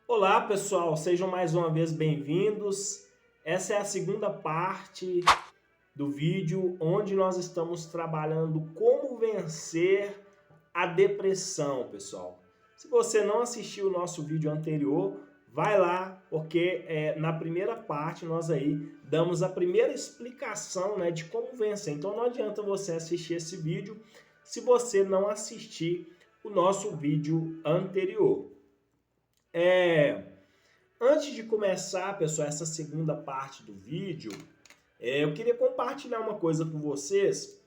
Olá, pessoal, sejam mais uma vez bem-vindos. Essa é a segunda parte do vídeo onde nós estamos trabalhando como vencer a depressão, pessoal. Se você não assistiu o nosso vídeo anterior, vai lá, porque na primeira parte nós aí damos a primeira explicação, né, de como vencer. Então não adianta você assistir esse vídeo se você não assistir o nosso vídeo anterior. Antes de começar, pessoal, essa segunda parte do vídeo, eu queria compartilhar uma coisa com vocês,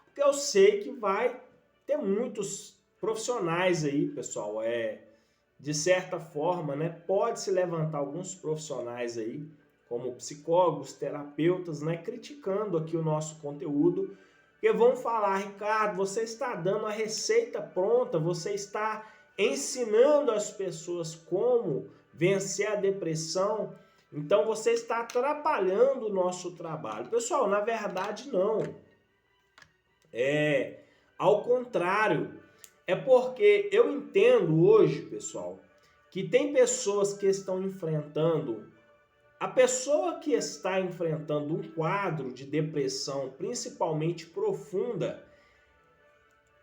porque eu sei que vai ter muitos profissionais aí, pessoal, de certa forma, né, pode se levantar alguns profissionais aí, como psicólogos, terapeutas, né, criticando aqui o nosso conteúdo, que vão falar, Ricardo, você está dando a receita pronta, você está ensinando as pessoas como vencer a depressão, então você está atrapalhando o nosso trabalho. Pessoal, na verdade não. Ao contrário, é porque eu entendo hoje, pessoal, que tem pessoas que estão enfrentando, a pessoa que está enfrentando um quadro de depressão, principalmente profunda,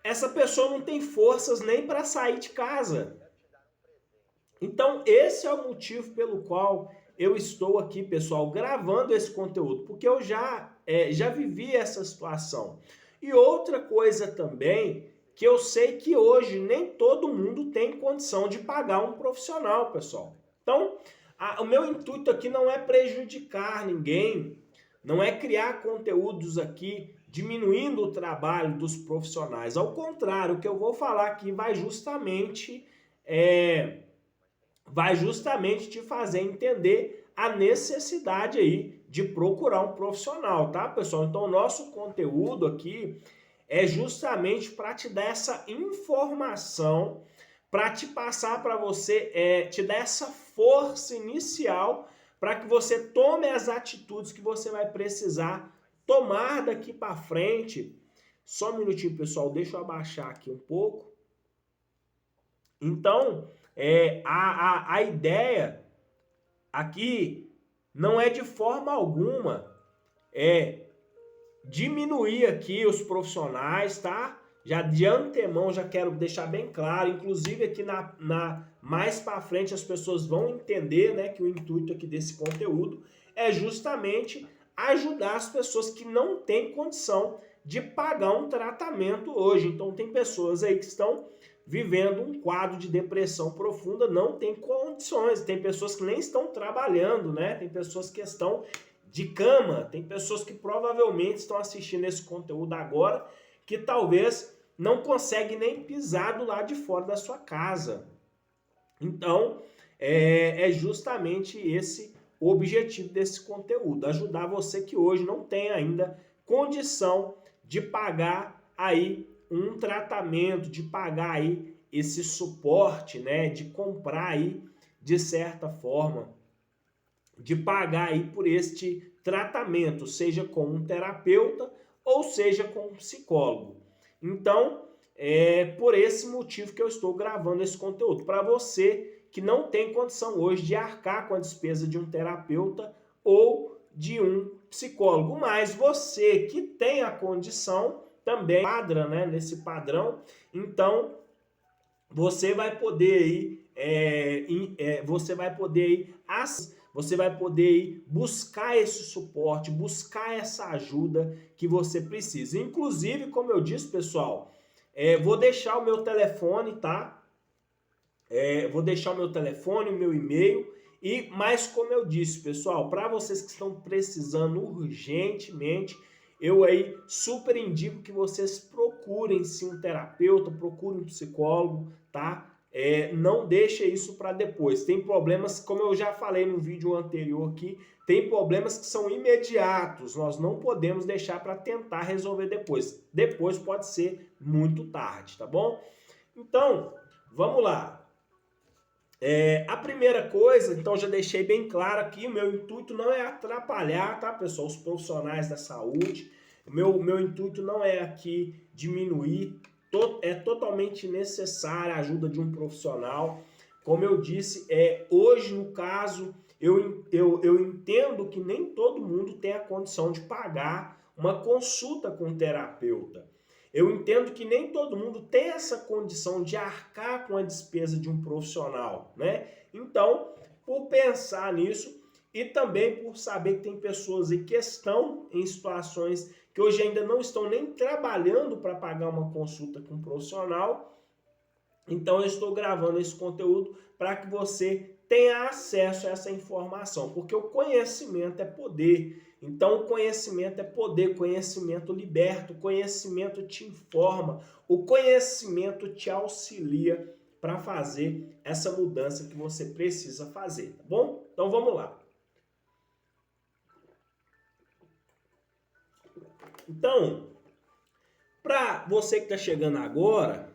essa pessoa não tem forças nem para sair de casa. Então, esse é o motivo pelo qual eu estou aqui, pessoal, gravando esse conteúdo, porque eu já vivi essa situação. E outra coisa também, que eu sei que hoje nem todo mundo tem condição de pagar um profissional, pessoal. Então, o meu intuito aqui não é prejudicar ninguém, não é criar conteúdos aqui diminuindo o trabalho dos profissionais. Ao contrário, o que eu vou falar aqui vai justamente te fazer entender a necessidade aí de procurar um profissional, tá, pessoal? Então, o nosso conteúdo aqui é justamente para te dar essa informação, para te passar para você, te dar essa força inicial para que você tome as atitudes que você vai precisar tomar daqui para frente. Só um minutinho, pessoal, deixa eu abaixar aqui um pouco. Então, a ideia aqui não é de forma alguma diminuir aqui os profissionais, tá? Já de antemão já quero deixar bem claro, inclusive aqui mais para frente as pessoas vão entender, né, que o intuito aqui desse conteúdo é justamente ajudar as pessoas que não têm condição de pagar um tratamento hoje. Então tem pessoas aí que estão vivendo um quadro de depressão profunda, não tem condições, tem pessoas que nem estão trabalhando, né? Tem pessoas que estão de cama, tem pessoas que provavelmente estão assistindo esse conteúdo agora, que talvez não conseguem nem pisar do lado de fora da sua casa. Então, é justamente esse o objetivo desse conteúdo, ajudar você que hoje não tem ainda condição de pagar aí um tratamento, de pagar aí esse suporte, né, de comprar aí de certa forma, de pagar aí por este tratamento, seja com um terapeuta ou seja com um psicólogo. Então, é por esse motivo que eu estou gravando esse conteúdo, para você que não tem condição hoje de arcar com a despesa de um terapeuta ou de um psicólogo, mas você que tem a condição também quadra, né, nesse padrão, então você vai poder ir, você vai poder ir buscar esse suporte, buscar essa ajuda que você precisa. Inclusive, como eu disse, pessoal, vou deixar o meu telefone, tá? Vou deixar o meu telefone, o meu e-mail. Mas como eu disse, pessoal, para vocês que estão precisando urgentemente, eu aí super indico que vocês procurem sim um terapeuta, procurem um psicólogo, tá? Não deixe isso para depois. Tem problemas, como eu já falei no vídeo anterior aqui, tem problemas que são imediatos. Nós não podemos deixar para tentar resolver depois. Depois pode ser muito tarde, tá bom? Então, vamos lá. A primeira coisa, então já deixei bem claro aqui, o meu intuito não é atrapalhar, tá, pessoal, os profissionais da saúde. O meu intuito não é aqui diminuir, é totalmente necessária a ajuda de um profissional, como eu disse, hoje no caso, eu entendo que nem todo mundo tem a condição de pagar uma consulta com um terapeuta. Eu entendo que nem todo mundo tem essa condição de arcar com a despesa de um profissional, né? Então, por pensar nisso e também por saber que tem pessoas aí que estão em situações que hoje ainda não estão nem trabalhando para pagar uma consulta com um profissional, então eu estou gravando esse conteúdo para que você tenha acesso a essa informação, porque o conhecimento é poder. Então o conhecimento é poder, conhecimento liberta, o conhecimento te informa, o conhecimento te auxilia para fazer essa mudança que você precisa fazer, tá bom? Então vamos lá. Então, para você que está chegando agora,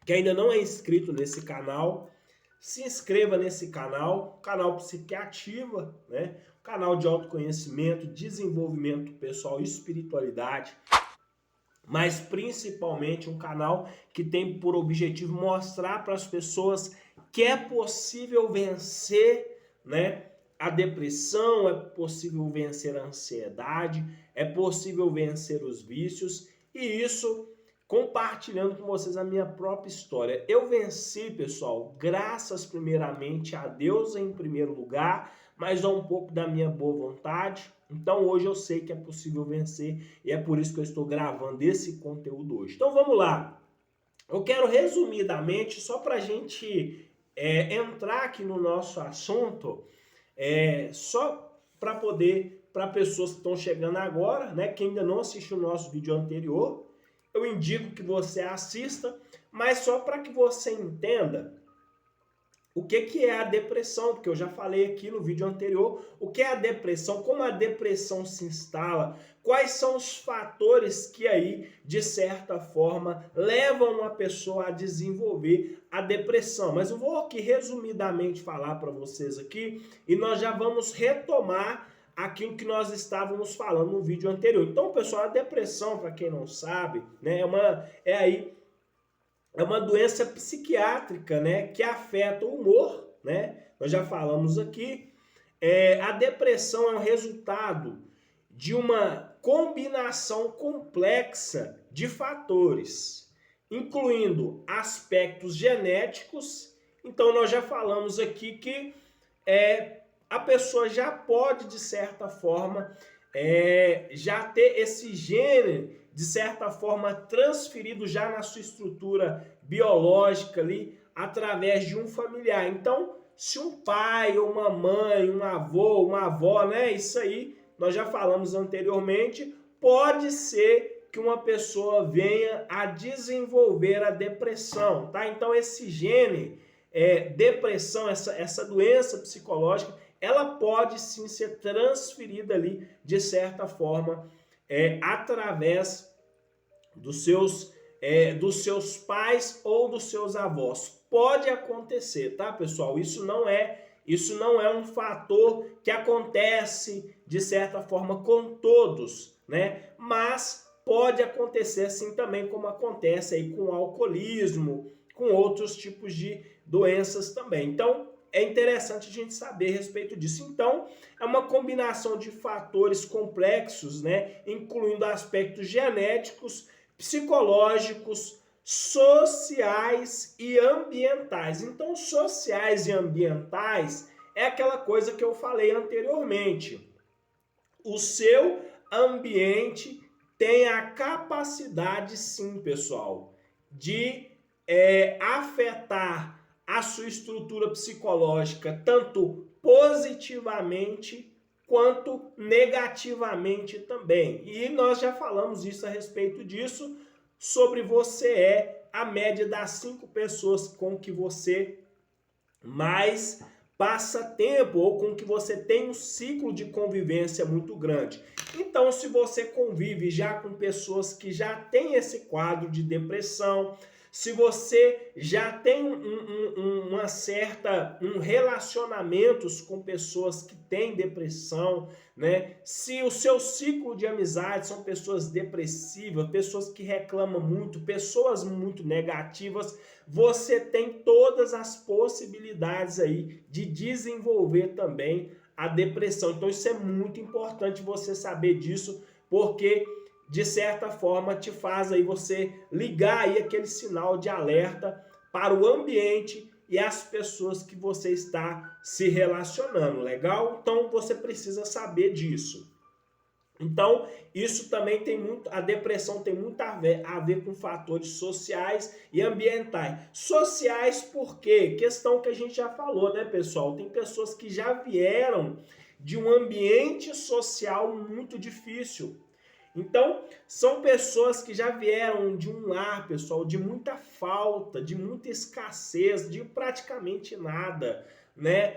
que ainda não é inscrito nesse canal, se inscreva nesse canal Psiquiativa, né? Canal de autoconhecimento, desenvolvimento pessoal e espiritualidade, mas principalmente um canal que tem por objetivo mostrar para as pessoas que é possível vencer, né, a depressão, é possível vencer a ansiedade, é possível vencer os vícios, e isso compartilhando com vocês a minha própria história. Eu venci, pessoal, graças primeiramente a Deus em primeiro lugar, mas a um pouco da minha boa vontade. Então hoje eu sei que é possível vencer e é por isso que eu estou gravando esse conteúdo hoje. Então vamos lá. Eu quero resumidamente, só para a gente entrar aqui no nosso assunto, só para poder, para pessoas que estão chegando agora, né, que ainda não assistiu o nosso vídeo anterior, eu indico que você assista, mas só para que você entenda o que é a depressão, porque eu já falei aqui no vídeo anterior, o que é a depressão, como a depressão se instala, quais são os fatores que aí, de certa forma, levam uma pessoa a desenvolver a depressão. Mas eu vou aqui resumidamente falar para vocês aqui e nós já vamos retomar aquilo que nós estávamos falando no vídeo anterior. Então, pessoal, a depressão, para quem não sabe, né, é uma doença psiquiátrica, né, que afeta o humor, né? Nós já falamos aqui. A depressão é um resultado de uma combinação complexa de fatores, incluindo aspectos genéticos. Então, nós já falamos aqui que a pessoa já pode, de certa forma, já ter esse gene, de certa forma, transferido já na sua estrutura biológica ali, através de um familiar. Então, se um pai, ou uma mãe, um avô, uma avó, né, isso aí, nós já falamos anteriormente, pode ser que uma pessoa venha a desenvolver a depressão, tá? Então, esse gene, depressão, essa doença psicológica, ela pode sim ser transferida ali, de certa forma, através dos seus pais ou dos seus avós. Pode acontecer, tá, pessoal? Isso não é um fator que acontece, de certa forma, com todos, né? Mas pode acontecer assim também, como acontece aí com o alcoolismo, com outros tipos de doenças também. Então, é interessante a gente saber a respeito disso. Então, é uma combinação de fatores complexos, né, incluindo aspectos genéticos, psicológicos, sociais e ambientais. Então, sociais e ambientais é aquela coisa que eu falei anteriormente. O seu ambiente tem a capacidade, sim, pessoal, de afetar a sua estrutura psicológica, tanto positivamente quanto negativamente também. E nós já falamos isso a respeito disso, sobre você a média das 5 pessoas com que você mais passa tempo, ou com que você tem um ciclo de convivência muito grande. Então, se você convive já com pessoas que já têm esse quadro de depressão, se você já tem um relacionamentos com pessoas que têm depressão, né? Se o seu ciclo de amizade são pessoas depressivas, pessoas que reclamam muito, pessoas muito negativas, você tem todas as possibilidades aí de desenvolver também a depressão. Então isso é muito importante você saber disso, porque de certa forma te faz aí você ligar aí aquele sinal de alerta para o ambiente e as pessoas que você está se relacionando, legal? Então você precisa saber disso. Então, isso também tem muito, a depressão tem muito a ver com fatores sociais e ambientais. Sociais por quê? Questão que a gente já falou, né, pessoal? Tem pessoas que já vieram de um ambiente social muito difícil. Então, são pessoas que já vieram de um lar, pessoal, de muita falta, de muita escassez, de praticamente nada, né?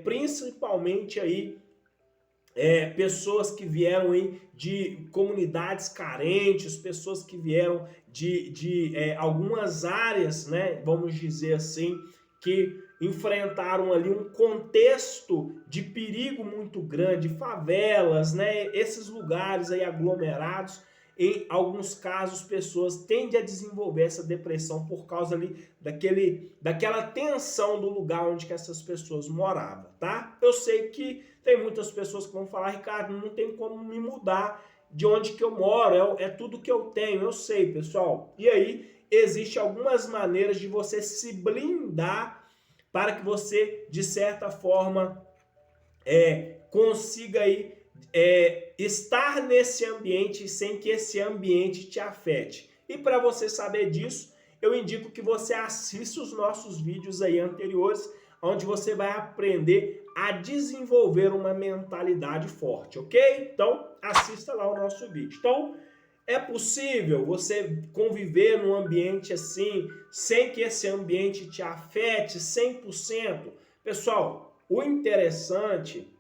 Principalmente aí pessoas que vieram aí de comunidades carentes, pessoas que vieram de algumas áreas, né, vamos dizer assim, que enfrentaram ali um contexto de perigo muito grande, favelas, né, esses lugares aí aglomerados. Em alguns casos, pessoas tendem a desenvolver essa depressão por causa ali daquela tensão do lugar onde que essas pessoas moravam, tá? Eu sei que tem muitas pessoas que vão falar, Ricardo, não tem como me mudar de onde que eu moro, é tudo que eu tenho, eu sei, pessoal. E aí, existem algumas maneiras de você se blindar para que você, de certa forma, consiga aí estar nesse ambiente sem que esse ambiente te afete. E para você saber disso, eu indico que você assista os nossos vídeos aí anteriores, onde você vai aprender a desenvolver uma mentalidade forte, ok? Então, assista lá o nosso vídeo. Então, é possível você conviver num ambiente assim, sem que esse ambiente te afete 100%? Pessoal, o interessante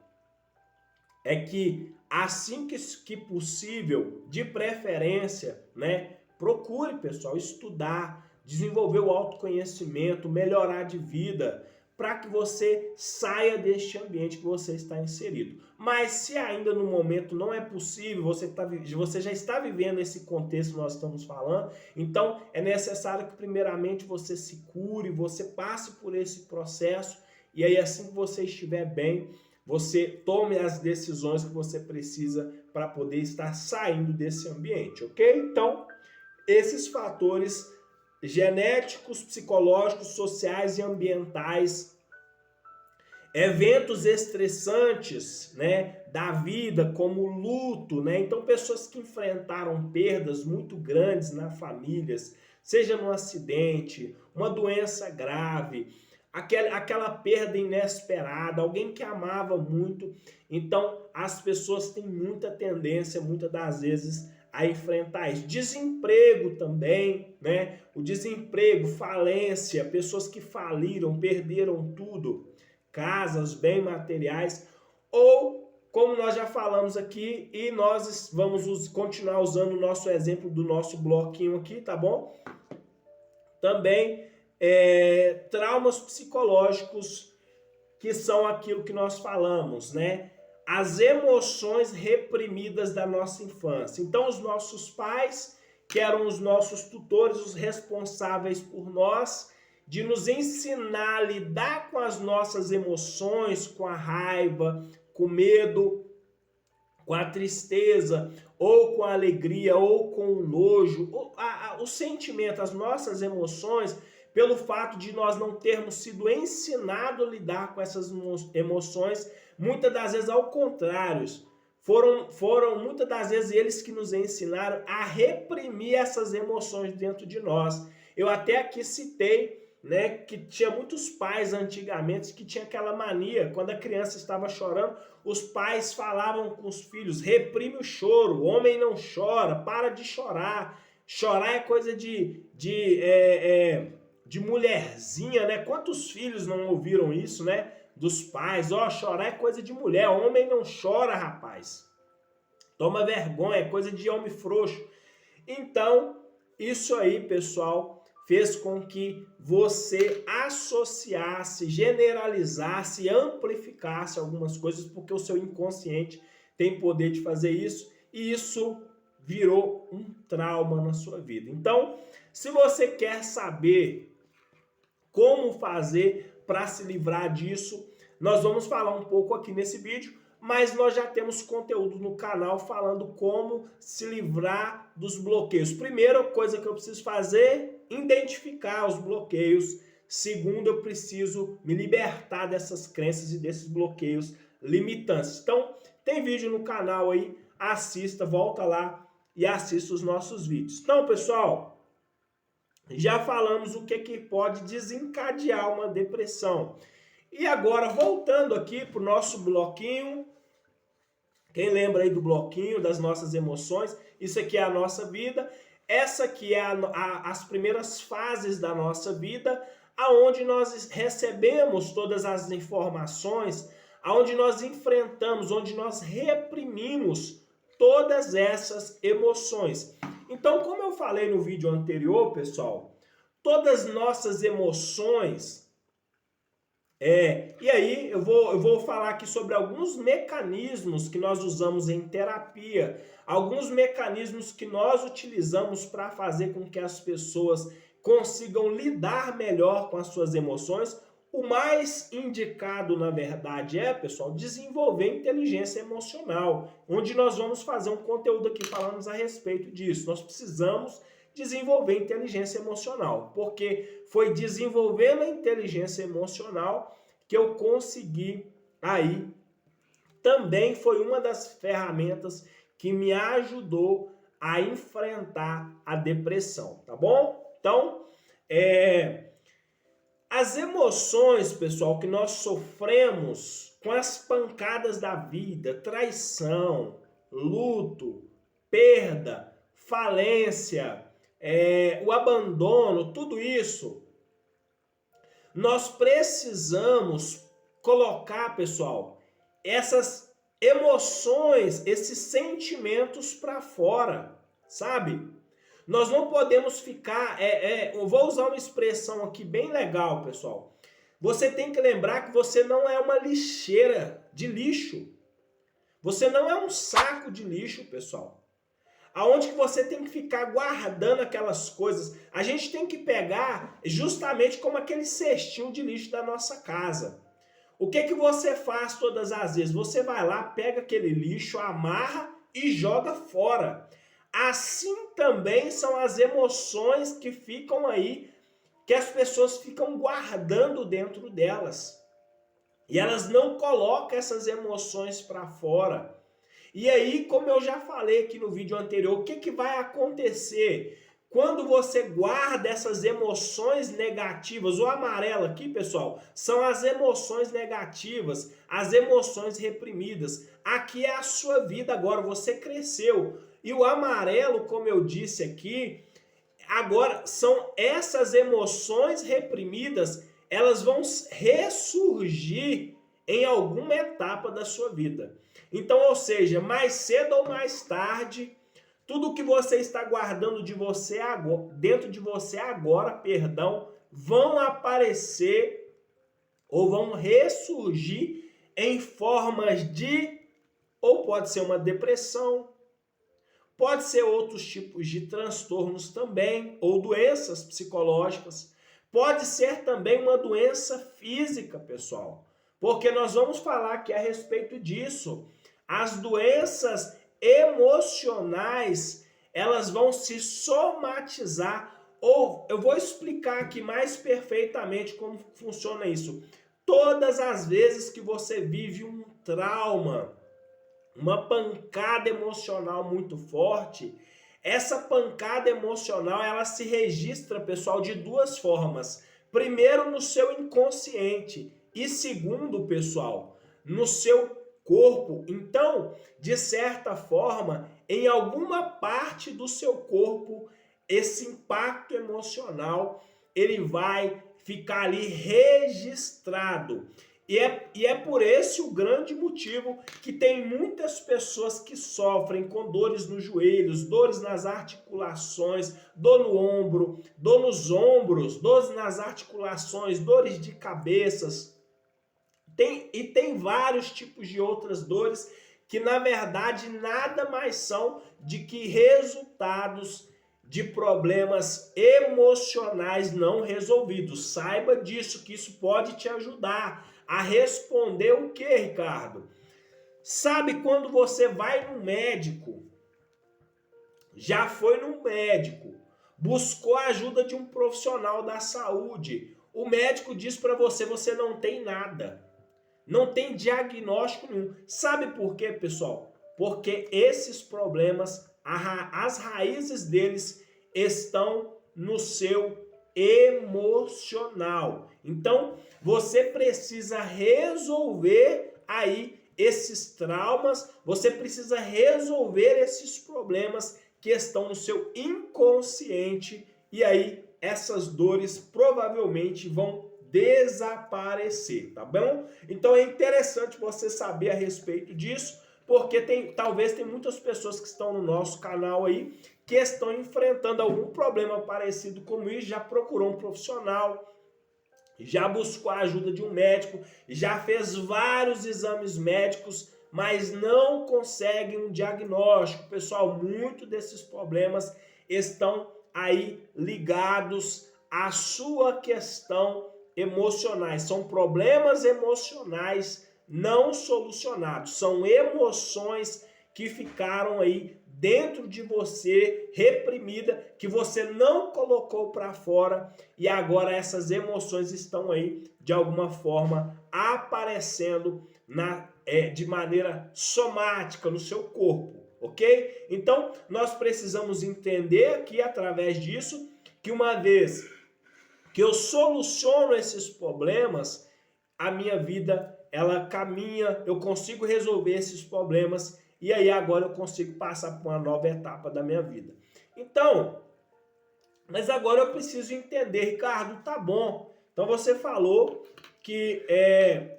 é que assim que possível, de preferência, né, procure, pessoal, estudar, desenvolver o autoconhecimento, melhorar de vida, para que você saia deste ambiente que você está inserido. Mas se ainda no momento não é possível, você já está vivendo esse contexto que nós estamos falando, então é necessário que primeiramente você se cure, você passe por esse processo, e aí assim que você estiver bem, você tome as decisões que você precisa para poder estar saindo desse ambiente, ok? Então, esses fatores genéticos, psicológicos, sociais e ambientais, eventos estressantes, né, da vida, como o luto, né? Então, pessoas que enfrentaram perdas muito grandes nas famílias, seja num acidente, uma doença grave, aquela perda inesperada, alguém que amava muito. Então, as pessoas têm muita tendência, muitas das vezes, a enfrentar isso. Desemprego também, né? O desemprego, falência, pessoas que faliram, perderam tudo, casas, bens materiais, ou, como nós já falamos aqui, e nós vamos continuar usando o nosso exemplo do nosso bloquinho aqui, tá bom? Também traumas psicológicos, que são aquilo que nós falamos, né? As emoções reprimidas da nossa infância. Então, os nossos pais, que eram os nossos tutores, os responsáveis por nós, de nos ensinar a lidar com as nossas emoções, com a raiva, com o medo, com a tristeza, ou com a alegria, ou com o nojo, o sentimento, as nossas emoções, pelo fato de nós não termos sido ensinados a lidar com essas emoções, muitas das vezes ao contrário, foram muitas das vezes eles que nos ensinaram a reprimir essas emoções dentro de nós. Eu até aqui citei, né, que tinha muitos pais antigamente que tinha aquela mania, quando a criança estava chorando, os pais falavam com os filhos, reprime o choro, o homem não chora, para de chorar, chorar é coisa de mulherzinha, né? Quantos filhos não ouviram isso, né? Dos pais, chorar é coisa de mulher, homem não chora, rapaz. Toma vergonha, é coisa de homem frouxo. Então, isso aí, pessoal, fez com que você associasse, generalizasse, amplificasse algumas coisas, porque o seu inconsciente tem poder de fazer isso, e isso virou um trauma na sua vida. Então, se você quer saber como fazer para se livrar disso, nós vamos falar um pouco aqui nesse vídeo, mas nós já temos conteúdo no canal falando como se livrar dos bloqueios. Primeira coisa que eu preciso fazer, identificar os bloqueios. Segundo, eu preciso me libertar dessas crenças e desses bloqueios limitantes. Então, tem vídeo no canal aí, assista, volta lá e assista os nossos vídeos. Então, pessoal, já falamos o que pode desencadear uma depressão. E agora, voltando aqui para o nosso bloquinho, quem lembra aí do bloquinho das nossas emoções? Isso aqui é a nossa vida, essa aqui é as primeiras fases da nossa vida, aonde nós recebemos todas as informações, aonde nós enfrentamos, onde nós reprimimos todas essas emoções. Então, como eu falei no vídeo anterior, pessoal, todas nossas emoções... E aí eu vou falar aqui sobre alguns mecanismos que nós usamos em terapia, alguns mecanismos que nós utilizamos para fazer com que as pessoas consigam lidar melhor com as suas emoções. O mais indicado, na verdade, pessoal, desenvolver inteligência emocional, onde nós vamos fazer um conteúdo aqui falando a respeito disso. Nós precisamos desenvolver inteligência emocional, porque foi desenvolvendo a inteligência emocional que eu consegui aí, também foi uma das ferramentas que me ajudou a enfrentar a depressão, tá bom? Então, as emoções, pessoal, que nós sofremos com as pancadas da vida, traição, luto, perda, falência, o abandono, tudo isso, nós precisamos colocar, pessoal, essas emoções, esses sentimentos para fora, sabe? Nós não podemos ficar... eu vou usar uma expressão aqui bem legal, pessoal. Você tem que lembrar que você não é uma lixeira de lixo. Você não é um saco de lixo, pessoal. Aonde que você tem que ficar guardando aquelas coisas. A gente tem que pegar justamente como aquele cestinho de lixo da nossa casa. O que você faz todas as vezes? Você vai lá, pega aquele lixo, amarra e joga fora. Assim também são as emoções que ficam aí, que as pessoas ficam guardando dentro delas. E elas não colocam essas emoções para fora. E aí, como eu já falei aqui no vídeo anterior, o que vai acontecer quando você guarda essas emoções negativas? O amarelo aqui, pessoal, são as emoções negativas, as emoções reprimidas. Aqui é a sua vida agora, você cresceu. E o amarelo, como eu disse aqui, agora são essas emoções reprimidas, elas vão ressurgir em alguma etapa da sua vida. Então, ou seja, mais cedo ou mais tarde, tudo que você está guardando de você agora, dentro de você agora, vão aparecer ou vão ressurgir em formas de, ou pode ser uma depressão, pode ser outros tipos de transtornos também, ou doenças psicológicas, pode ser também uma doença física, pessoal, porque nós vamos falar aqui a respeito disso. As doenças emocionais, elas vão se somatizar, ou eu vou explicar aqui mais perfeitamente como funciona isso. Todas as vezes que você vive um trauma, uma pancada emocional muito forte, essa pancada emocional, ela se registra, pessoal, de duas formas. Primeiro, no seu inconsciente, e segundo, pessoal, no seu corpo. Então, de certa forma, em alguma parte do seu corpo, esse impacto emocional, ele vai ficar ali registrado. E é por esse o grande motivo que tem muitas pessoas que sofrem com dores nos joelhos, dores nas articulações, dor no ombro, dor nos ombros, dores nas articulações, dores de cabeças. Tem vários tipos de outras dores que, na verdade, nada mais são de que resultados de problemas emocionais não resolvidos. Saiba disso, que isso pode te ajudar a responder o que, Ricardo? Sabe quando você vai no médico, já foi no médico, buscou a ajuda de um profissional da saúde, o médico diz para você, você não tem nada, não tem diagnóstico nenhum. Sabe por quê, pessoal? Porque esses problemas, as raízes deles estão no seu emocional. Então, você precisa resolver aí esses traumas, você precisa resolver esses problemas que estão no seu inconsciente, e aí essas dores provavelmente vão desaparecer, tá bom? Então é interessante você saber a respeito disso, porque talvez tem muitas pessoas que estão no nosso canal aí que estão enfrentando algum problema parecido com isso, já procurou um profissional, já buscou a ajuda de um médico, já fez vários exames médicos, mas não consegue um diagnóstico. Pessoal, muitos desses problemas estão aí ligados à sua questão emocionais. São problemas emocionais não solucionados. São emoções que ficaram aí dentro de você, reprimida, que você não colocou para fora, e agora essas emoções estão aí, de alguma forma, aparecendo de maneira somática no seu corpo, ok? Então, nós precisamos entender aqui, através disso, que uma vez que eu soluciono esses problemas, a minha vida, ela caminha, eu consigo resolver esses problemas, e aí agora eu consigo passar por uma nova etapa da minha vida. Então, mas agora eu preciso entender, Ricardo, tá bom. Então você falou que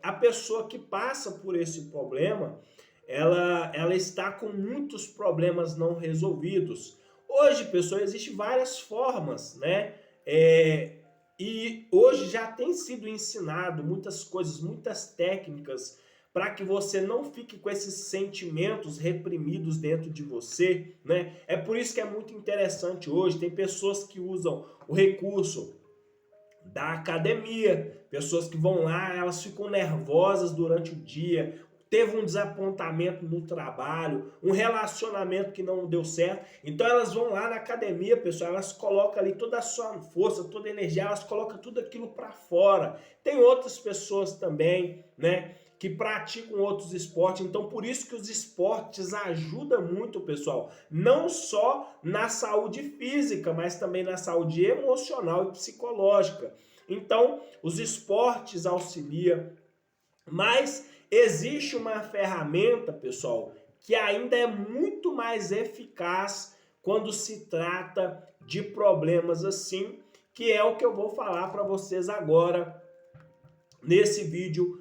a pessoa que passa por esse problema, ela está com muitos problemas não resolvidos. Hoje, pessoal, existem várias formas, né? E hoje já tem sido ensinado muitas coisas, muitas técnicas para que você não fique com esses sentimentos reprimidos dentro de você, né? É por isso que é muito interessante hoje, tem pessoas que usam o recurso da academia, pessoas que vão lá, elas ficam nervosas durante o dia, teve um desapontamento no trabalho, um relacionamento que não deu certo, então elas vão lá na academia, pessoal, elas colocam ali toda a sua força, toda a energia, elas colocam tudo aquilo para fora. Tem outras pessoas também, né, que praticam outros esportes, então por isso que os esportes ajudam muito, pessoal, não só na saúde física, mas também na saúde emocional e psicológica. Então, os esportes auxiliam, mas existe uma ferramenta, pessoal, que ainda é muito mais eficaz quando se trata de problemas assim, que é o que eu vou falar para vocês agora nesse vídeo,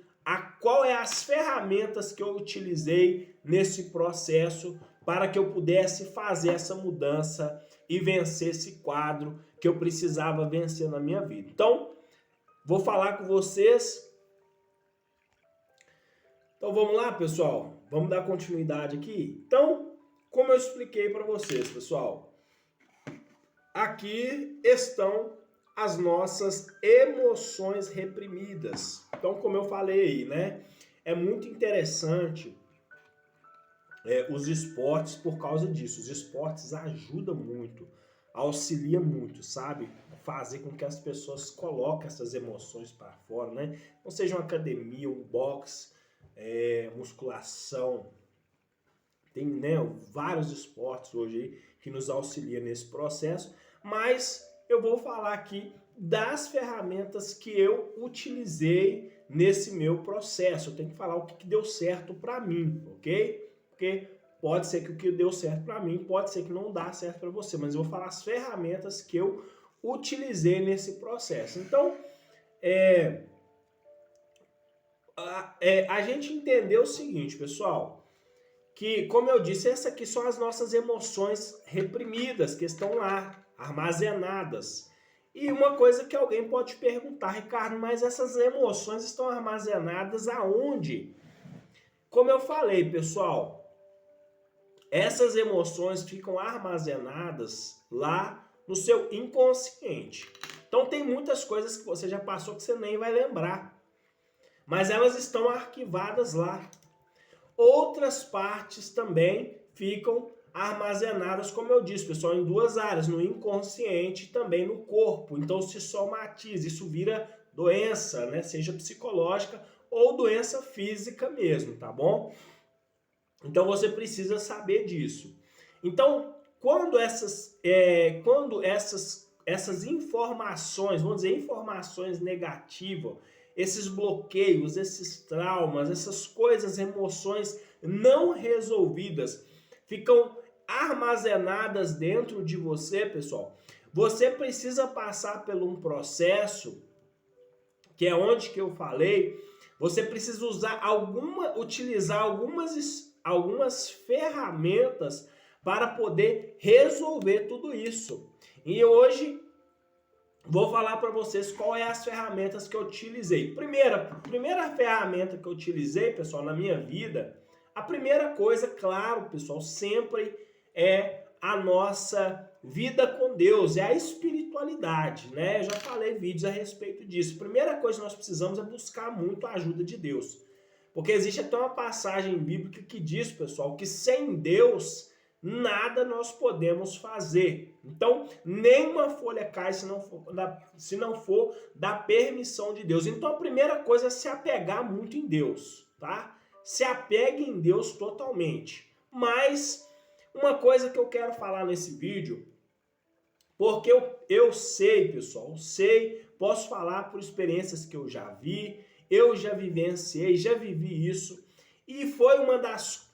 qual é as ferramentas que eu utilizei nesse processo para que eu pudesse fazer essa mudança e vencer esse quadro que eu precisava vencer na minha vida. Então, vou falar com vocês. Então vamos lá, pessoal? Vamos dar continuidade aqui? Então, como eu expliquei para vocês, pessoal, aqui estão as nossas emoções reprimidas. Então, como eu falei aí, né? É muito interessante os esportes por causa disso. Os esportes ajudam muito, auxiliam muito, sabe? Fazer com que as pessoas coloquem essas emoções para fora, né? Não seja uma academia, um boxe, musculação. Tem, né, vários esportes hoje aí que nos auxiliam nesse processo, mas eu vou falar aqui das ferramentas que eu utilizei nesse meu processo. Eu tenho que falar o que deu certo para mim, ok? Porque pode ser que o que deu certo para mim, pode ser que não dá certo para você, mas eu vou falar as ferramentas que eu utilizei nesse processo. Então, a gente entendeu o seguinte, pessoal, que, como eu disse, essas aqui são as nossas emoções reprimidas, que estão lá, armazenadas. E uma coisa que alguém pode perguntar, Ricardo, mas essas emoções estão armazenadas aonde? Como eu falei, pessoal, essas emoções ficam armazenadas lá no seu inconsciente. Então tem muitas coisas que você já passou que você nem vai lembrar, mas elas estão arquivadas lá. Outras partes também ficam armazenadas, como eu disse, pessoal, em duas áreas, no inconsciente e também no corpo. Então se somatiza, isso vira doença, né? Seja psicológica ou doença física mesmo, tá bom? Então você precisa saber disso. Então, quando essas informações, vamos dizer, informações negativas, esses bloqueios, esses traumas, essas coisas, emoções não resolvidas, ficam armazenadas dentro de você, pessoal, você precisa passar por um processo, que é onde que eu falei, você precisa utilizar algumas ferramentas para poder resolver tudo isso. E hoje vou falar para vocês qual é as ferramentas que eu utilizei. Primeira ferramenta que eu utilizei, pessoal, na minha vida, a primeira coisa, claro, pessoal, sempre é a nossa vida com Deus, é a espiritualidade, né? Eu já falei vídeos a respeito disso. Primeira coisa que nós precisamos é buscar muito a ajuda de Deus. Porque existe até uma passagem bíblica que diz, pessoal, que sem Deus nada nós podemos fazer. Então, nenhuma folha cai se não for da permissão de Deus. Então, a primeira coisa é se apegar muito em Deus, tá? Se apegue em Deus totalmente. Mas, uma coisa que eu quero falar nesse vídeo, porque eu sei, pessoal, posso falar por experiências que eu já vi, eu já vivenciei, já vivi isso, e foi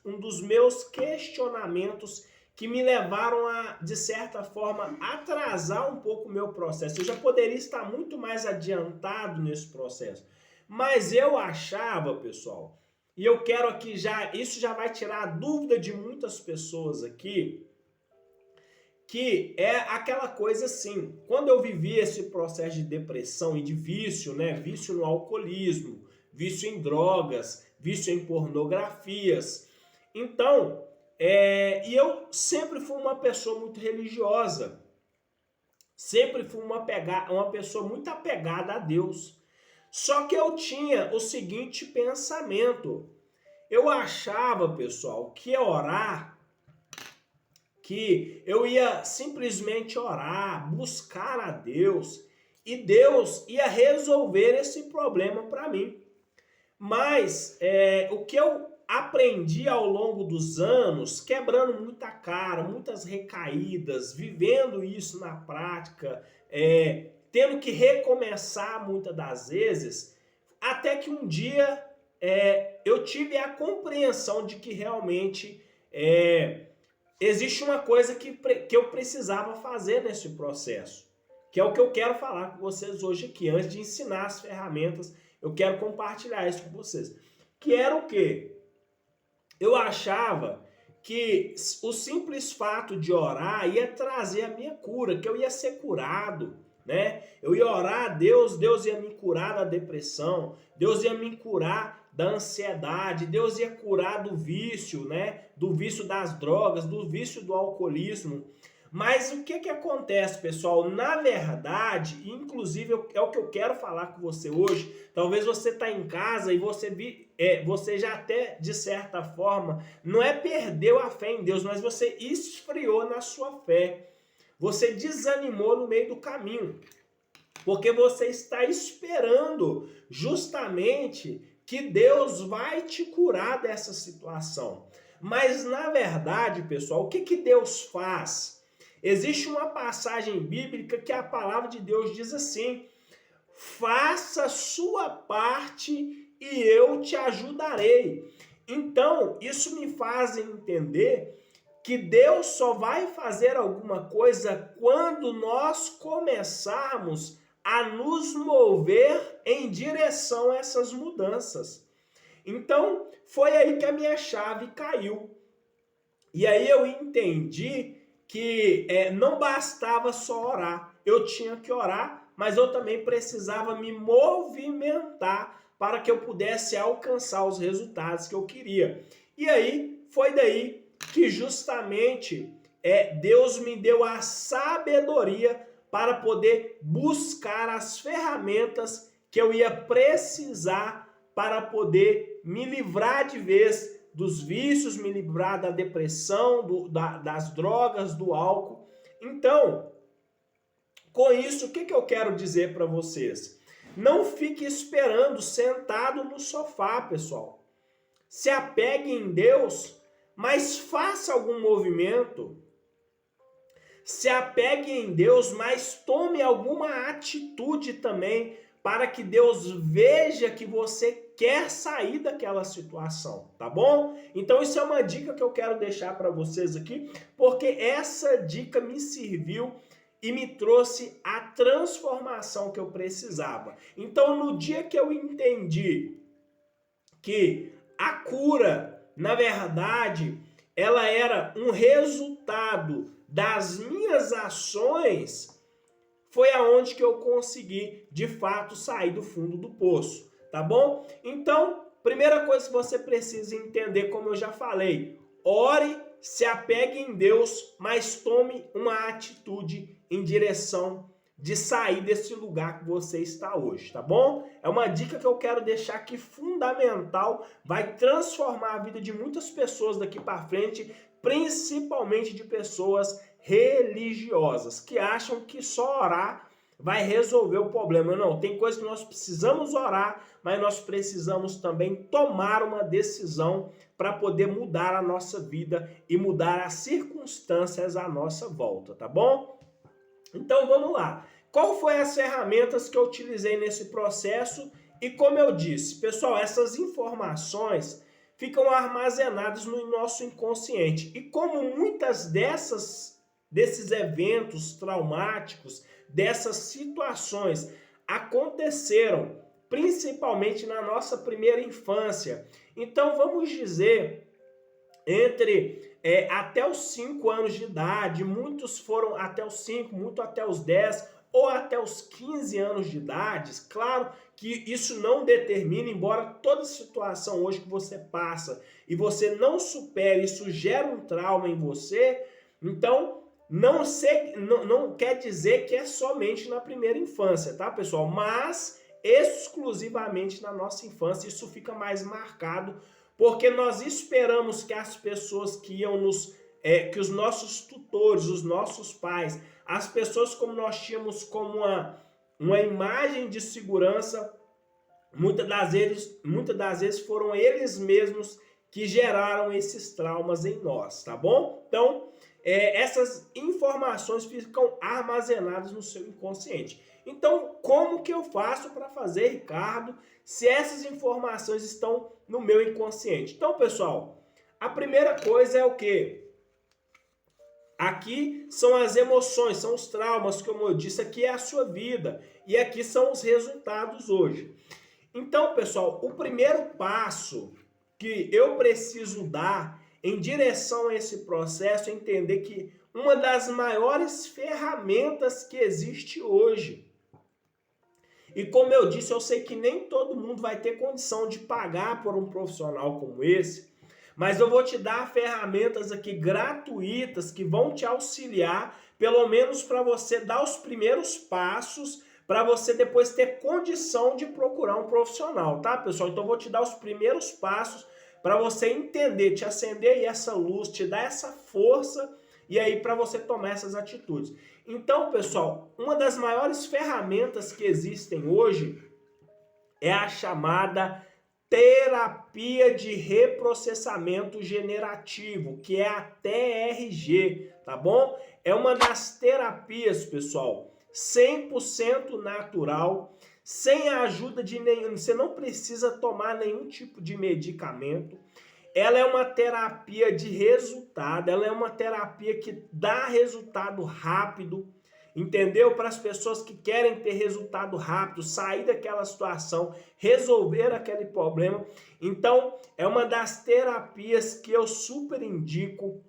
um dos meus questionamentos que me levaram a, de certa forma, atrasar um pouco o meu processo. Eu já poderia estar muito mais adiantado nesse processo. Mas eu achava, pessoal, e eu quero aqui isso já vai tirar a dúvida de muitas pessoas aqui, que é aquela coisa assim, quando eu vivi esse processo de depressão e de vício, né? Vício no alcoolismo, vício em drogas, vício em pornografias. Então, e eu sempre fui uma pessoa muito religiosa. Sempre fui uma pessoa muito apegada a Deus. Só que eu tinha o seguinte pensamento. Eu achava, pessoal, que eu ia simplesmente orar, buscar a Deus, e Deus ia resolver esse problema para mim. Mas o que eu aprendi ao longo dos anos, quebrando muita cara, muitas recaídas, vivendo isso na prática, tendo que recomeçar muitas das vezes, até que um dia eu tive a compreensão de que realmente existe uma coisa que eu precisava fazer nesse processo, que é o que eu quero falar com vocês hoje aqui. Antes de ensinar as ferramentas, eu quero compartilhar isso com vocês. Que era o quê? Eu achava que o simples fato de orar ia trazer a minha cura, que eu ia ser curado, né? Eu ia orar a Deus, Deus ia me curar da depressão, Deus ia me curar da ansiedade, Deus ia curar do vício, né? Do vício das drogas, do vício do alcoolismo. Mas o que acontece, pessoal? Na verdade, inclusive é o que eu quero falar com você hoje. Talvez você está em casa e você já até, de certa forma, não perdeu a fé em Deus, mas você esfriou na sua fé. Você desanimou no meio do caminho. Porque você está esperando justamente que Deus vai te curar dessa situação. Mas, na verdade, pessoal, o que Deus faz? Existe uma passagem bíblica que a palavra de Deus diz assim: faça a sua parte e eu te ajudarei. Então, isso me faz entender que Deus só vai fazer alguma coisa quando nós começarmos a nos mover em direção a essas mudanças. Então, foi aí que a minha chave caiu. E aí eu entendi que não bastava só orar. Eu tinha que orar, mas eu também precisava me movimentar para que eu pudesse alcançar os resultados que eu queria. E aí, foi daí que justamente Deus me deu a sabedoria para poder buscar as ferramentas que eu ia precisar para poder me livrar de vez dos vícios, me livrar da depressão, das drogas, do álcool. Então, com isso, o que eu quero dizer para vocês? Não fique esperando sentado no sofá, pessoal. Se apegue em Deus, mas faça algum movimento. Se apegue em Deus, mas tome alguma atitude também para que Deus veja que você quer sair daquela situação, tá bom? Então isso é uma dica que eu quero deixar para vocês aqui, porque essa dica me serviu e me trouxe a transformação que eu precisava. Então no dia que eu entendi que a cura, na verdade, ela era um resultado das minhas ações, foi aonde que eu consegui, de fato, sair do fundo do poço, tá bom? Então, primeira coisa que você precisa entender, como eu já falei, ore, se apegue em Deus, mas tome uma atitude em direção de sair desse lugar que você está hoje, tá bom? É uma dica que eu quero deixar aqui fundamental, vai transformar a vida de muitas pessoas daqui para frente, principalmente de pessoas religiosas, que acham que só orar vai resolver o problema. Não, tem coisas que nós precisamos orar, mas nós precisamos também tomar uma decisão para poder mudar a nossa vida e mudar as circunstâncias à nossa volta, tá bom? Então vamos lá. Qual foi as ferramentas que eu utilizei nesse processo? E como eu disse, pessoal, essas informações ficam armazenadas no nosso inconsciente. E como muitas desses eventos traumáticos, dessas situações aconteceram principalmente na nossa primeira infância. Então vamos dizer, entre até os 5 anos de idade, muitos foram até os 5, muito até os 10 ou até os 15 anos de idade. Claro que isso não determina, embora toda situação hoje que você passa e você não supere, isso gera um trauma em você, então não quer dizer que é somente na primeira infância, tá, pessoal? Mas exclusivamente na nossa infância isso fica mais marcado, porque nós esperamos que as pessoas que iam que os nossos tutores, os nossos pais, as pessoas como nós tínhamos como uma imagem de segurança, muitas das vezes foram eles mesmos que geraram esses traumas em nós, tá bom? Então, essas informações ficam armazenadas no seu inconsciente. Então, como que eu faço para fazer, Ricardo, se essas informações estão no meu inconsciente? Então, pessoal, a primeira coisa é o quê? Aqui são as emoções, são os traumas, como eu disse, aqui é a sua vida. E aqui são os resultados hoje. Então, pessoal, o primeiro passo que eu preciso dar em direção a esse processo é entender que uma das maiores ferramentas que existe hoje, e como eu disse, eu sei que nem todo mundo vai ter condição de pagar por um profissional como esse, mas eu vou te dar ferramentas aqui gratuitas que vão te auxiliar, pelo menos para você dar os primeiros passos, para você depois ter condição de procurar um profissional, tá, pessoal? Então eu vou te dar os primeiros passos para você entender, te acender aí essa luz, te dar essa força e aí para você tomar essas atitudes. Então, pessoal, uma das maiores ferramentas que existem hoje é a chamada terapia de reprocessamento generativo, que é a TRG, tá bom? É uma das terapias, pessoal, 100% natural, sem a ajuda de nenhum, você não precisa tomar nenhum tipo de medicamento. Ela é uma terapia de resultado, ela é uma terapia que dá resultado rápido. entendeu? Para as pessoas que querem ter resultado rápido, sair daquela situação, resolver aquele problema. Então, é uma das terapias que eu super indico,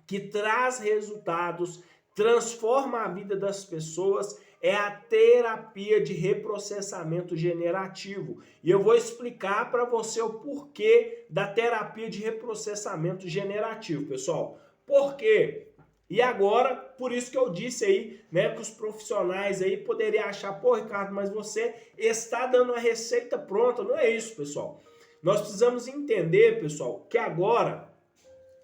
que traz resultados, transforma a vida das pessoas, é a terapia de reprocessamento generativo. E eu vou explicar para você o porquê da terapia de reprocessamento generativo, pessoal. Por quê? E agora, por isso que eu disse aí, né, que os profissionais aí poderiam achar, pô, Ricardo, mas você está dando a receita pronta. Não é isso, pessoal. Nós precisamos entender, pessoal, que agora,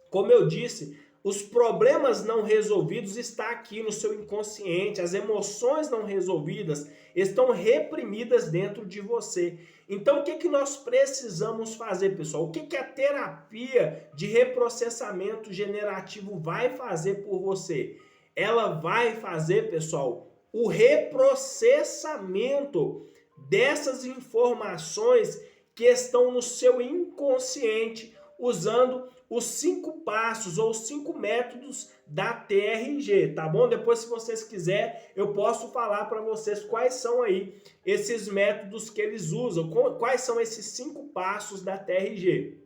como eu disse, os problemas não resolvidos estão aqui no seu inconsciente, as emoções não resolvidas estão reprimidas dentro de você. Então, o que nós precisamos fazer, pessoal? O que a terapia de reprocessamento generativo vai fazer por você? Ela vai fazer, pessoal, o reprocessamento dessas informações que estão no seu inconsciente, usando os 5 passos ou 5 métodos da TRG, tá bom? Depois, se vocês quiserem, eu posso falar para vocês quais são aí esses métodos que eles usam, quais são esses 5 passos da TRG.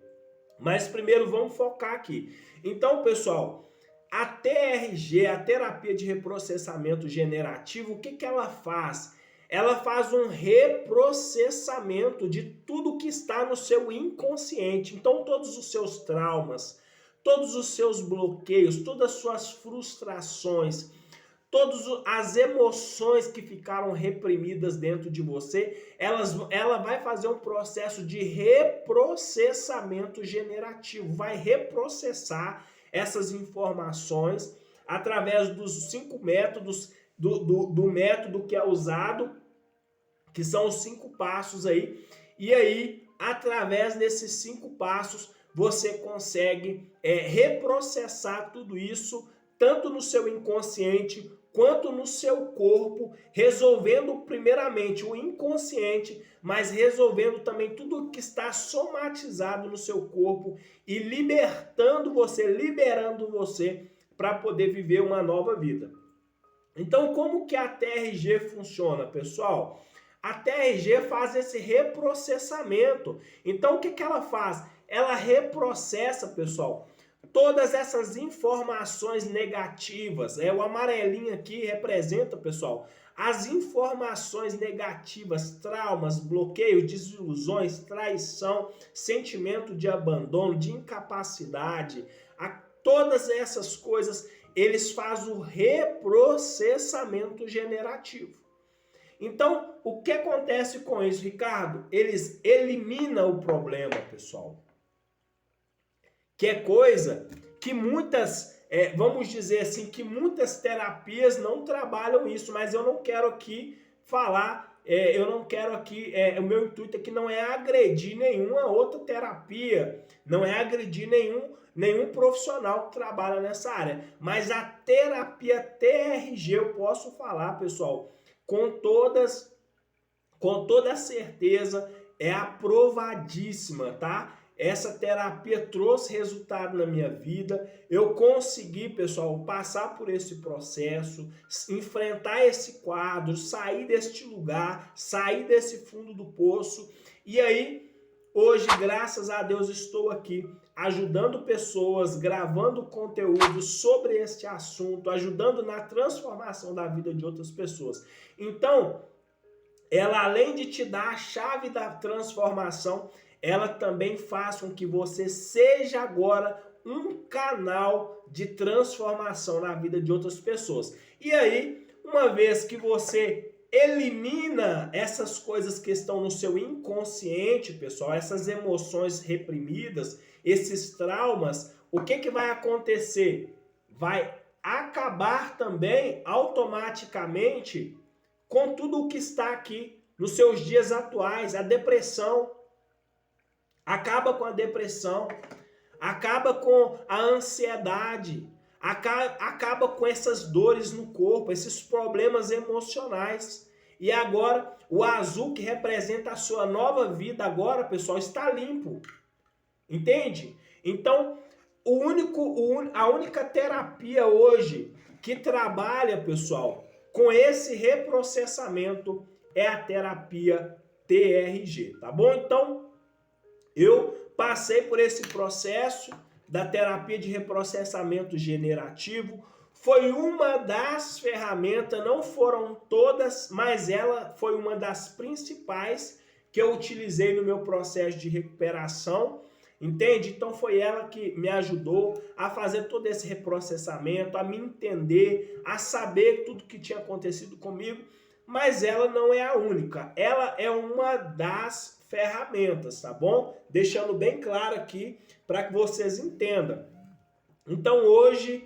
Mas primeiro vamos focar aqui. Então, pessoal, a TRG, a terapia de reprocessamento generativo, o que ela faz? Ela faz um reprocessamento de tudo que está no seu inconsciente. Então, todos os seus traumas, todos os seus bloqueios, todas as suas frustrações, todas as emoções que ficaram reprimidas dentro de você, ela vai fazer um processo de reprocessamento generativo, vai reprocessar essas informações através dos 5 métodos do método que é usado, que são os 5 passos aí. E aí, através desses 5 passos, você consegue reprocessar tudo isso, tanto no seu inconsciente quanto no seu corpo, resolvendo primeiramente o inconsciente, mas resolvendo também tudo que está somatizado no seu corpo e liberando você para poder viver uma nova vida. Então, como que a TRG funciona, pessoal? A TRG faz esse reprocessamento. Então, o que ela faz? Ela reprocessa, pessoal, todas essas informações negativas. O amarelinho aqui representa, pessoal, as informações negativas, traumas, bloqueios, desilusões, traição, sentimento de abandono, de incapacidade, todas essas coisas, eles fazem o reprocessamento generativo. Então, o que acontece com isso, Ricardo? Eles eliminam o problema, pessoal. Que é coisa que muitas, vamos dizer assim, que muitas terapias não trabalham isso, mas eu não quero aqui falar, o meu intuito aqui não é agredir nenhuma outra terapia, não é agredir nenhum profissional que trabalha nessa área, mas a terapia TRG eu posso falar, pessoal, com toda a certeza, é aprovadíssima, tá? Essa terapia trouxe resultado na minha vida, eu consegui, pessoal, passar por esse processo, enfrentar esse quadro, sair deste lugar, sair desse fundo do poço, e aí, hoje, graças a Deus, estou aqui ajudando pessoas, gravando conteúdo sobre este assunto, ajudando na transformação da vida de outras pessoas. Então, ela além de te dar a chave da transformação, ela também faz com que você seja agora um canal de transformação na vida de outras pessoas. E aí, uma vez que você elimina essas coisas que estão no seu inconsciente, pessoal, essas emoções reprimidas, esses traumas, o que vai acontecer? Vai acabar também automaticamente com tudo o que está aqui nos seus dias atuais, a depressão. Acaba com a depressão, acaba com a ansiedade, acaba com essas dores no corpo, esses problemas emocionais. E agora, o azul que representa a sua nova vida agora, pessoal, está limpo. Entende? Então, a única terapia hoje que trabalha, pessoal, com esse reprocessamento é a terapia TRG, tá bom? Então, eu passei por esse processo da terapia de reprocessamento generativo. Foi uma das ferramentas, não foram todas, mas ela foi uma das principais que eu utilizei no meu processo de recuperação, entende? Então foi ela que me ajudou a fazer todo esse reprocessamento, a me entender, a saber tudo que tinha acontecido comigo, mas ela não é a única, ela é uma das ferramentas, tá bom? Deixando bem claro aqui para que vocês entendam. Então hoje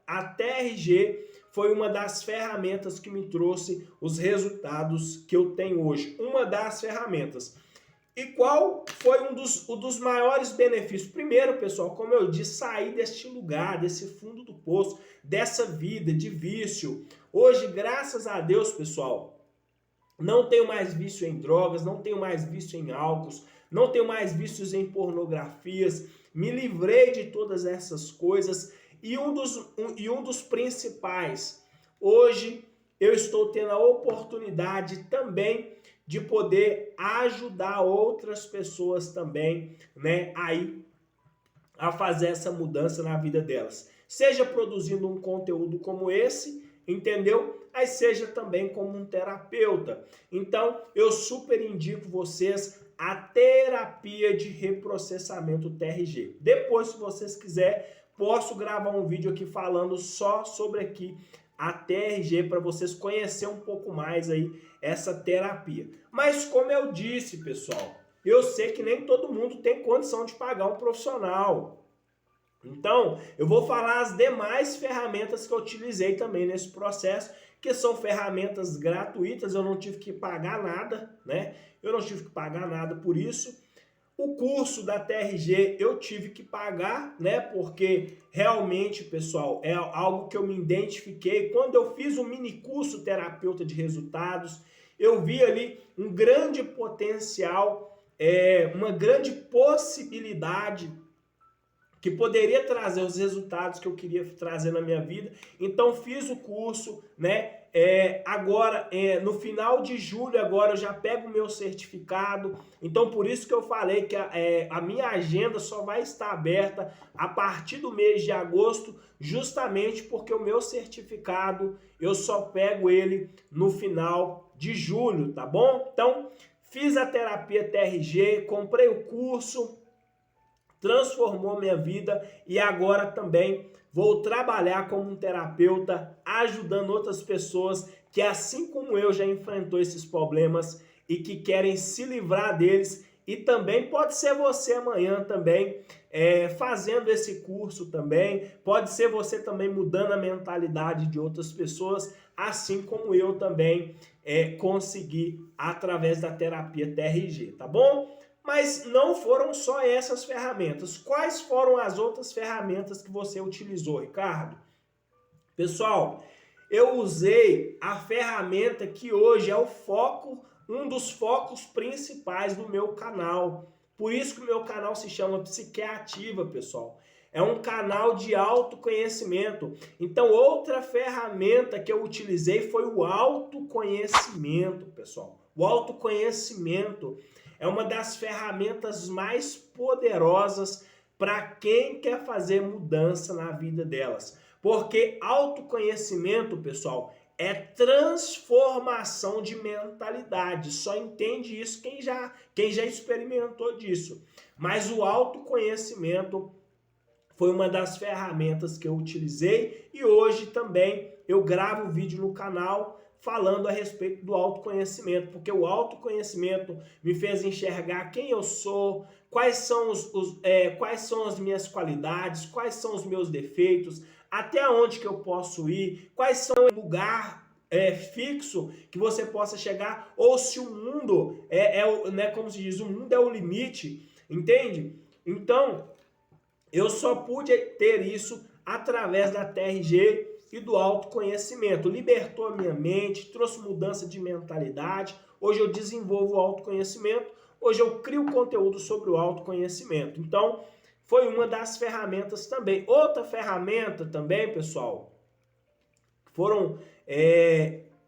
a TRG foi uma das ferramentas que me trouxe os resultados que eu tenho hoje. Uma das ferramentas. E qual foi um dos maiores benefícios? Primeiro, pessoal, como eu disse, sair deste lugar, desse fundo do poço, dessa vida de vício. Hoje, graças a Deus, pessoal, não tenho mais vício em drogas, não tenho mais vício em álcools, não tenho mais vícios em pornografias, me livrei de todas essas coisas e um dos principais, hoje eu estou tendo a oportunidade também de poder ajudar outras pessoas também, né, aí a fazer essa mudança na vida delas. Seja produzindo um conteúdo como esse, entendeu? Aí seja também como um terapeuta. Então, eu super indico vocês a terapia de reprocessamento TRG. Depois, se vocês quiserem, posso gravar um vídeo aqui falando só sobre aqui a TRG para vocês conhecerem um pouco mais aí essa terapia. Mas como eu disse, pessoal, eu sei que nem todo mundo tem condição de pagar um profissional. Então, eu vou falar as demais ferramentas que eu utilizei também nesse processo, que são ferramentas gratuitas, eu não tive que pagar nada, né? Eu não tive que pagar nada por isso. O curso da TRG eu tive que pagar, né? Porque realmente, pessoal, é algo que eu me identifiquei. Quando eu fiz o mini curso terapeuta de resultados, eu vi ali um grande potencial, uma grande possibilidade que poderia trazer os resultados que eu queria trazer na minha vida. Então fiz o curso, né? Agora, no final de julho, agora eu já pego o meu certificado. Então por isso que eu falei que a minha agenda só vai estar aberta a partir do mês de agosto, justamente porque o meu certificado eu só pego ele no final de julho, tá bom? Então fiz a terapia TRG, comprei o curso, transformou minha vida e agora também vou trabalhar como um terapeuta, ajudando outras pessoas que, assim como eu, já enfrentou esses problemas e que querem se livrar deles. E também pode ser você amanhã também fazendo esse curso também, pode ser você também mudando a mentalidade de outras pessoas, assim como eu também consegui através da terapia TRG, tá bom? Mas não foram só essas ferramentas. Quais foram as outras ferramentas que você utilizou, Ricardo? Pessoal, eu usei a ferramenta que hoje é o foco, um dos focos principais do meu canal. Por isso que o meu canal se chama Psiquiativa, pessoal. É um canal de autoconhecimento. Então, outra ferramenta que eu utilizei foi o autoconhecimento, pessoal. O autoconhecimento é uma das ferramentas mais poderosas para quem quer fazer mudança na vida delas. Porque autoconhecimento, pessoal, é transformação de mentalidade. Só entende isso quem já experimentou disso. Mas o autoconhecimento foi uma das ferramentas que eu utilizei e hoje também eu gravo vídeo no canal falando a respeito do autoconhecimento, porque o autoconhecimento me fez enxergar quem eu sou, quais são as minhas qualidades, quais são os meus defeitos, até onde que eu posso ir, quais são o lugar fixo que você possa chegar, ou se o mundo né, como se diz, o mundo é o limite, entende? Então, eu só pude ter isso através da TRG e do autoconhecimento. Libertou a minha mente, trouxe mudança de mentalidade. Hoje eu desenvolvo o autoconhecimento, hoje eu crio conteúdo sobre o autoconhecimento. Então, foi uma das ferramentas também. Outra ferramenta também, pessoal, foram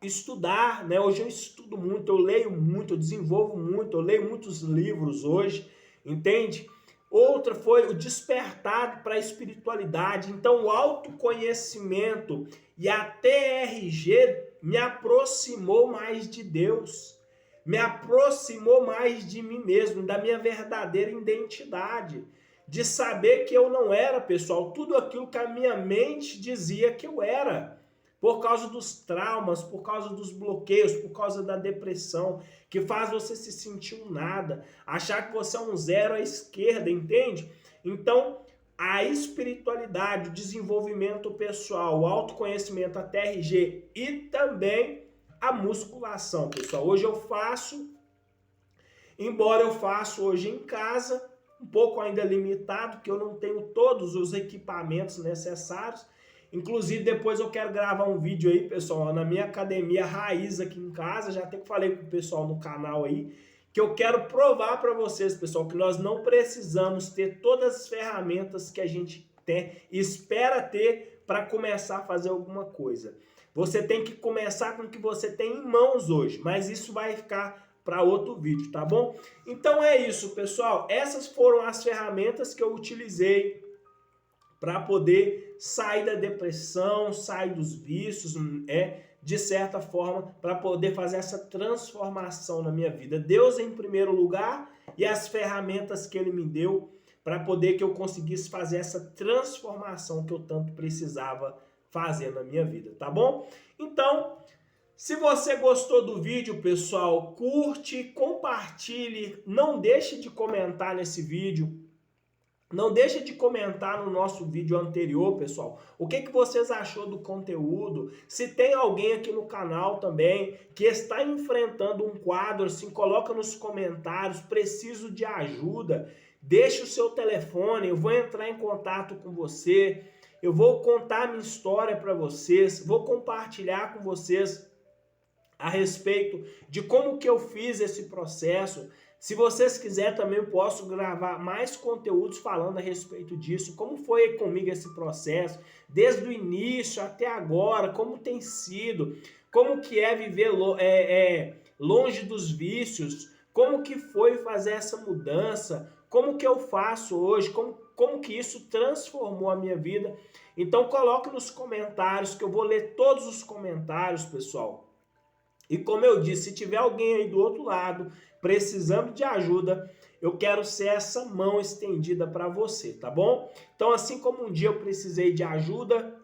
estudar, né? Hoje eu estudo muito, eu leio muito, eu desenvolvo muito, eu leio muitos livros hoje, entende? Outra foi o despertar para a espiritualidade. Então, o autoconhecimento e a TRG me aproximou mais de Deus, me aproximou mais de mim mesmo, da minha verdadeira identidade, de saber que eu não era, pessoal, tudo aquilo que a minha mente dizia que eu era, por causa dos traumas, por causa dos bloqueios, por causa da depressão, que faz você se sentir um nada, achar que você é um zero à esquerda, entende? Então, a espiritualidade, o desenvolvimento pessoal, o autoconhecimento, a TRG e também a musculação, pessoal. Hoje eu faço, embora eu faça hoje em casa, um pouco ainda limitado, porque eu não tenho todos os equipamentos necessários. Inclusive, depois eu quero gravar um vídeo aí, pessoal, na minha academia raiz aqui em casa. Já até que falei com o pessoal no canal aí, que eu quero provar para vocês, pessoal, que nós não precisamos ter todas as ferramentas que a gente tem e espera ter para começar a fazer alguma coisa. Você tem que começar com o que você tem em mãos hoje, mas isso vai ficar para outro vídeo, tá bom? Então é isso, pessoal. Essas foram as ferramentas que eu utilizei para poder sair da depressão, sair dos vícios, de certa forma, para poder fazer essa transformação na minha vida. Deus em primeiro lugar e as ferramentas que Ele me deu para poder que eu conseguisse fazer essa transformação que eu tanto precisava fazer na minha vida, tá bom? Então, se você gostou do vídeo, pessoal, curte, compartilhe, não deixe de comentar nesse vídeo. Não deixa de comentar no nosso vídeo anterior, pessoal, o que vocês achou do conteúdo. Se tem alguém aqui no canal também que está enfrentando um quadro, assim, coloca nos comentários, preciso de ajuda, deixa o seu telefone, eu vou entrar em contato com você, eu vou contar minha história para vocês, vou compartilhar com vocês a respeito de como que eu fiz esse processo. Se vocês quiserem também eu posso gravar mais conteúdos falando a respeito disso, como foi comigo esse processo, desde o início até agora, como tem sido, como que é viver longe dos vícios, como que foi fazer essa mudança, como que eu faço hoje, como que isso transformou a minha vida. Então coloque nos comentários que eu vou ler todos os comentários, pessoal. E como eu disse, se tiver alguém aí do outro lado precisando de ajuda, eu quero ser essa mão estendida para você, tá bom? Então, assim como um dia eu precisei de ajuda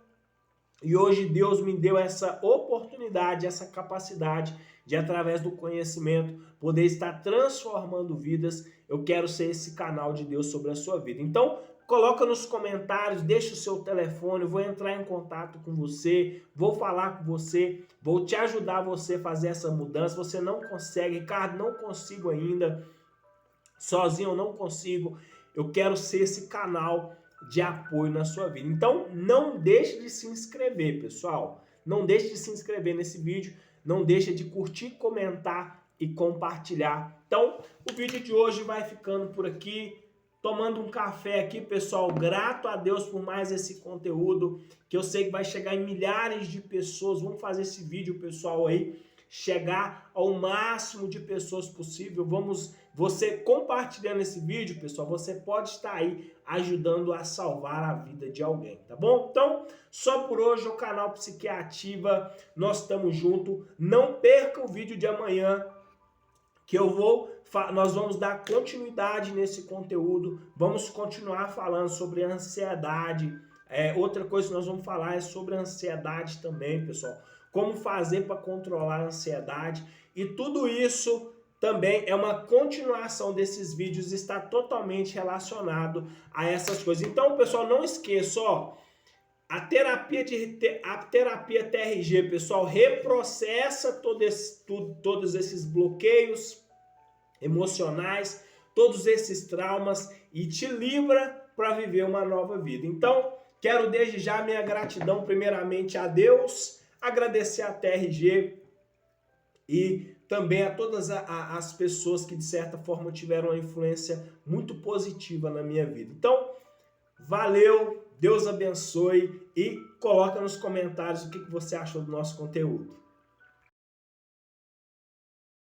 e hoje Deus me deu essa oportunidade, essa capacidade de, através do conhecimento, poder estar transformando vidas, eu quero ser esse canal de Deus sobre a sua vida. Então, coloca nos comentários, deixa o seu telefone, eu vou entrar em contato com você, vou falar com você, vou te ajudar você a fazer essa mudança. Você não consegue, Ricardo, não consigo ainda, sozinho eu não consigo, eu quero ser esse canal de apoio na sua vida. Então, não deixe de se inscrever, pessoal. Não deixe de se inscrever nesse vídeo, não deixe de curtir, comentar e compartilhar. Então, o vídeo de hoje vai ficando por aqui. Tomando um café aqui, pessoal, grato a Deus por mais esse conteúdo, que eu sei que vai chegar em milhares de pessoas. Vamos fazer esse vídeo, pessoal, aí, chegar ao máximo de pessoas possível. Você compartilhando esse vídeo, pessoal, você pode estar aí ajudando a salvar a vida de alguém, tá bom? Então, só por hoje, o canal Psiquiativa, nós estamos juntos. Não perca o vídeo de amanhã, que nós vamos dar continuidade nesse conteúdo, vamos continuar falando sobre a ansiedade. Outra coisa que nós vamos falar é sobre a ansiedade também, pessoal. Como fazer para controlar a ansiedade. E tudo isso também é uma continuação desses vídeos, está totalmente relacionado a essas coisas. Então, pessoal, não esqueça, ó, a terapia TRG, pessoal, reprocessa todos esses bloqueios emocionais, todos esses traumas e te livra para viver uma nova vida. Então, quero desde já minha gratidão primeiramente a Deus, agradecer a TRG e também a todas as pessoas que de certa forma tiveram uma influência muito positiva na minha vida. Então, valeu! Deus abençoe e coloca nos comentários o que você achou do nosso conteúdo.